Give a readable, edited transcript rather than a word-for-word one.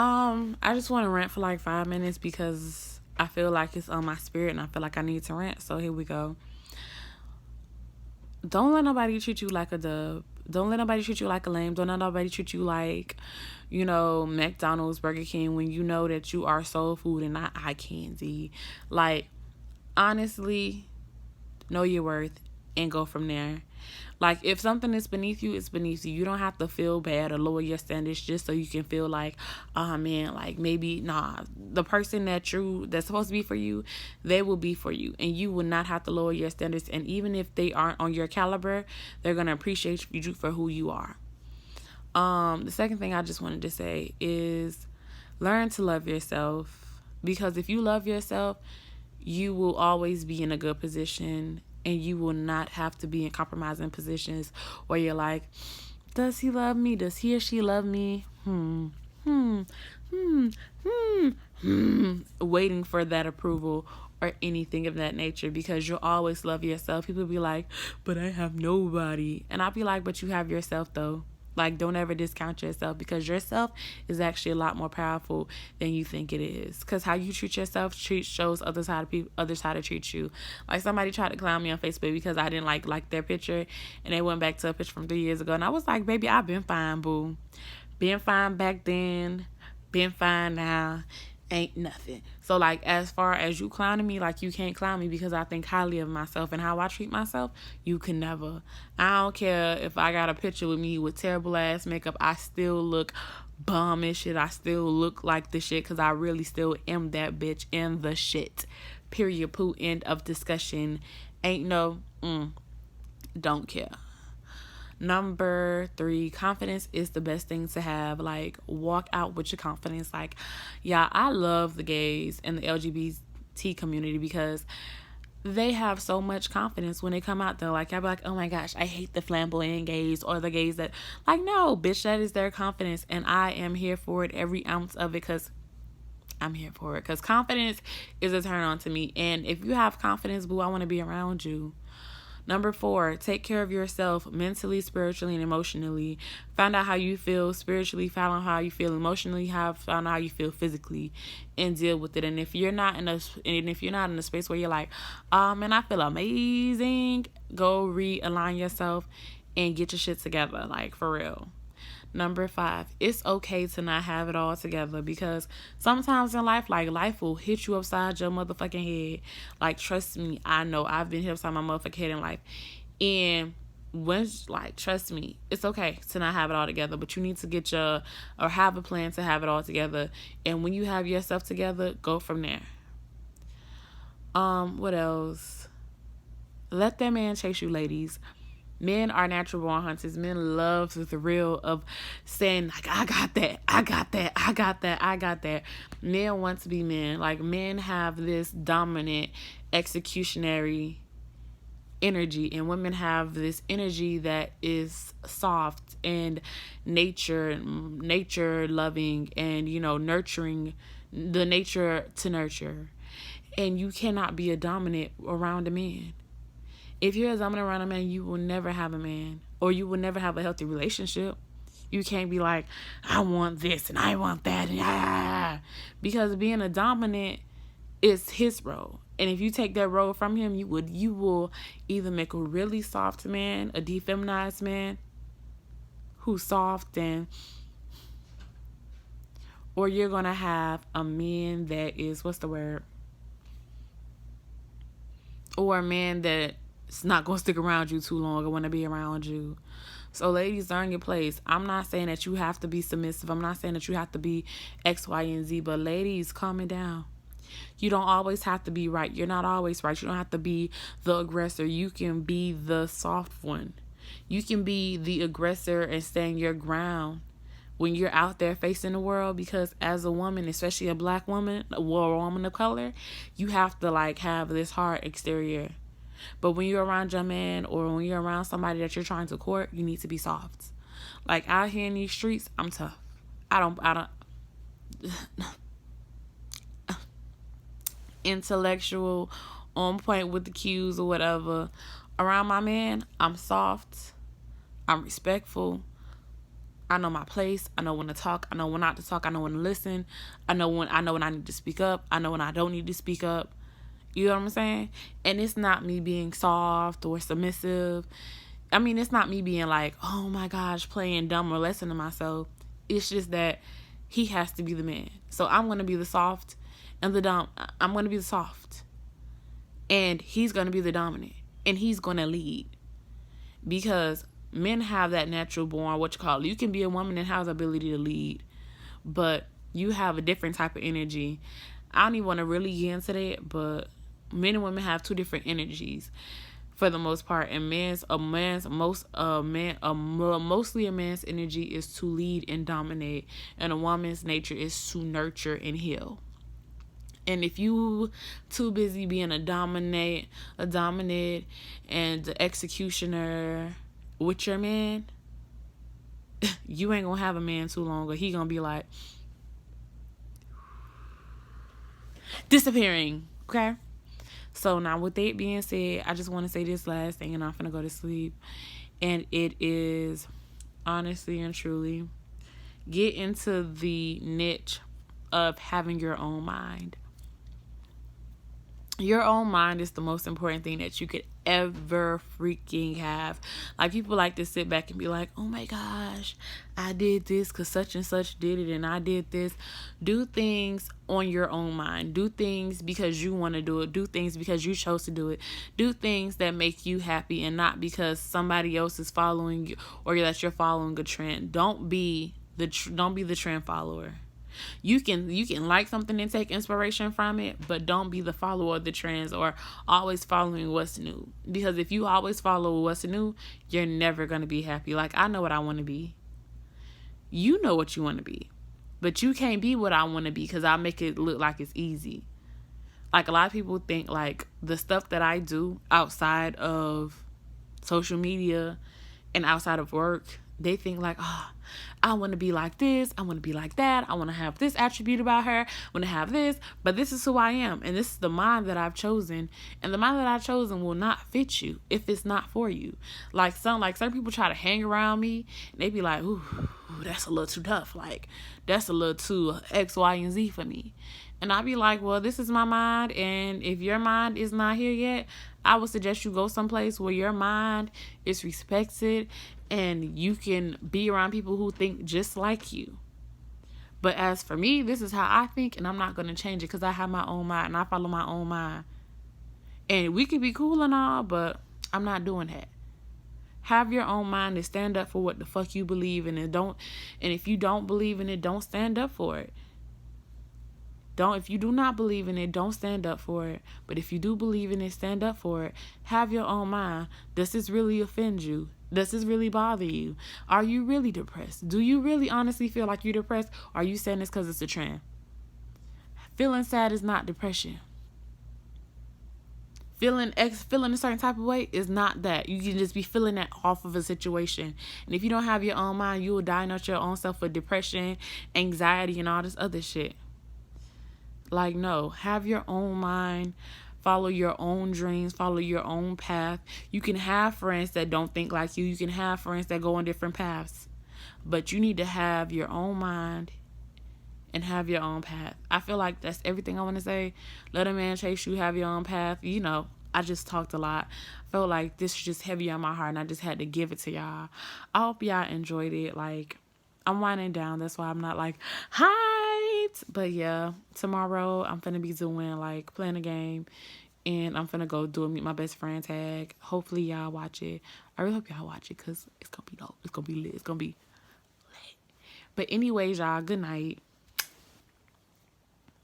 I just want to rant for like 5 minutes because I feel like it's on my spirit and I feel like I need to rant. So here we go. Don't let nobody treat you like a dub. Don't let nobody treat you like a lame. Don't let nobody treat you like, McDonald's, Burger King, when you know that you are soul food and not eye candy. Like, honestly, know your worth and go from there. Like, if something is beneath you, it's beneath you. You don't have to feel bad or lower your standards just so you can feel like, oh man, like maybe, nah. The person that's supposed to be for you, they will be for you. And you will not have to lower your standards. And even if they aren't on your caliber, they're going to appreciate you for who you are. The second thing I just wanted to say is learn to love yourself. Because if you love yourself, you will always be in a good position and you will not have to be in compromising positions where you're like, does he love me? Does he or she love me? Waiting for that approval or anything of that nature, because you'll always love yourself. People be like, but I have nobody. And I'll be like, but you have yourself though. Like, don't ever discount yourself, because yourself is actually a lot more powerful than you think it is. Because how you treat yourself shows others how to treat you. Like, somebody tried to clown me on Facebook because I didn't like their picture, and they went back to a picture from 3 years ago, and I was like, baby, I've been fine, boo. Been fine back then. Been fine now. Ain't nothing. So, like, as far as you clowning me, like, you can't clown me because I think highly of myself and how I treat myself. You can never. I don't care if I got a picture with me with terrible ass makeup. I still look bum and shit. I still look like the shit because I really still am that bitch in the shit. Period. Poo. End of discussion. Ain't no don't care. Number 3, confidence is the best thing to have. Like, walk out with your confidence. Like, yeah, I love the gays and the LGBT community because they have so much confidence when they come out there. Like, I'll be like, oh my gosh, I hate the flamboyant gays or the gays that, like, no, bitch, that is their confidence. And I am here for it, every ounce of it, because I'm here for it. Because confidence is a turn on to me. And if you have confidence, boo, I want to be around you. Number 4, take care of yourself mentally, spiritually, and emotionally. Find out how you feel spiritually, find out how you feel emotionally, find out how you feel physically, and deal with it. And if you're not in a space where you're like, man, I feel amazing, go realign yourself and get your shit together, like, for real. Number 5, it's okay to not have it all together, because sometimes in life, like, life will hit you upside your motherfucking head. Like, trust me, I know I've been hit upside my motherfucking head in life. And trust me, it's okay to not have it all together, but you need to have a plan to have it all together. And when you have yourself together, go from there. What else? Let that man chase you, ladies. Men are natural born hunters. Men love the thrill of saying, like, I got that, I got that, I got that, I got that. Men want to be men. Like, men have this dominant executionary energy, and women have this energy that is soft and nature loving and, nurturing, the nature to nurture. And you cannot be a dominant around a man. If you're a dominant around a man, you will never have a man, or you will never have a healthy relationship. You can't be like, I want this and I want that, and because being a dominant is his role. And if you take that role from him, you will either make a really soft man, a defeminized man who's soft, or you're gonna have a man that is, or a man that it's not going to stick around you too long or want to be around you. So, ladies, learn your place. I'm not saying that you have to be submissive. I'm not saying that you have to be X, Y, and Z. But, ladies, calm it down. You don't always have to be right. You're not always right. You don't have to be the aggressor. You can be the soft one. You can be the aggressor and stand your ground when you're out there facing the world, because as a woman, especially a black woman, a woman of color, you have to, like, have this hard exterior. But when you're around your man, or when you're around somebody that you're trying to court, you need to be soft. Like, out here in these streets, I'm tough. I don't intellectual, on point with the cues or whatever. Around my man, I'm soft, I'm respectful, I know my place. I know when to talk. I know when not to talk. I know when to listen. I know when I need to speak up. I know when I don't need to speak up. You know what I'm saying? And it's not me being soft or submissive. I mean, it's not me being like, oh my gosh, playing dumb or less than myself. It's just that he has to be the man. So I'm going to be the soft and the dom. I'm going to be the soft. And he's going to be the dominant. And he's going to lead. Because men have that natural born, you can be a woman that has the ability to lead. But you have a different type of energy. I don't even want to really get into that, but men and women have two different energies for the most part. And mostly a man's energy is to lead and dominate, and a woman's nature is to nurture and heal. And if you too busy being a dominant and the executioner with your man, you ain't gonna have a man too long, or he gonna be like disappearing. Okay. So now with that being said, I just want to say this last thing and I'm finna go to sleep. And it is, honestly and truly, get into the niche of having your own mind. Your own mind is the most important thing that you could ever freaking have. Like, people like to sit back and be like, oh my gosh, I did this because such and such did it and I did this. Do things on your own mind. Do things because you want to do it. Do things because you chose to do it. Do things that make you happy and not because somebody else is following you or that you're following a trend. Don't be the trend follower. You can like something and take inspiration from it, but don't be the follower of the trends or always following what's new. Because if you always follow what's new, you're never going to be happy. Like, I know what I want to be. You know what you want to be. But you can't be what I want to be because I make it look like it's easy. Like, a lot of people think, like, the stuff that I do outside of social media and outside of work, they think like, oh, I want to be like this. I want to be like that. I want to have this attribute about her. I want to have this. But this is who I am. And this is the mind that I've chosen. And the mind that I've chosen will not fit you if it's not for you. Like some people try to hang around me. And they be like, ooh, that's a little too tough. Like, that's a little too X, Y, and Z for me. And I'll be like, well, this is my mind. And if your mind is not here yet, I would suggest you go someplace where your mind is respected and you can be around people who think just like you. But as for me, this is how I think, and I'm not going to change it because I have my own mind and I follow my own mind. And we could be cool and all, but I'm not doing that. Have your own mind and stand up for what the fuck you believe in, and if you don't believe in it, don't stand up for it. If you do not believe in it, don't stand up for it. But if you do believe in it, stand up for it. Have your own mind. Does this really offend you? Does this really bother you? Are you really depressed? Do you really honestly feel like you're depressed? Or are you saying this because it's a trend? Feeling sad is not depression. Feeling a certain type of way is not that. You can just be feeling that off of a situation. And if you don't have your own mind, you will diagnose your own self with depression, anxiety, and all this other shit. Like, no, have your own mind, follow your own dreams, follow your own path. You can have friends that don't think like you. You can have friends that go on different paths. But you need to have your own mind and have your own path. I feel like that's everything I want to say. Let a man chase you, have your own path. You know, I just talked a lot. I felt like this was just heavy on my heart and I just had to give it to y'all. I hope y'all enjoyed it. Like, I'm winding down. That's why I'm not like, hyped. But yeah, tomorrow I'm finna be doing like playing a game. And I'm finna go do a Meet My Best Friend tag. Hopefully y'all watch it. I really hope y'all watch it because it's gonna be dope. It's gonna be lit. It's gonna be lit. But anyways, y'all, good night.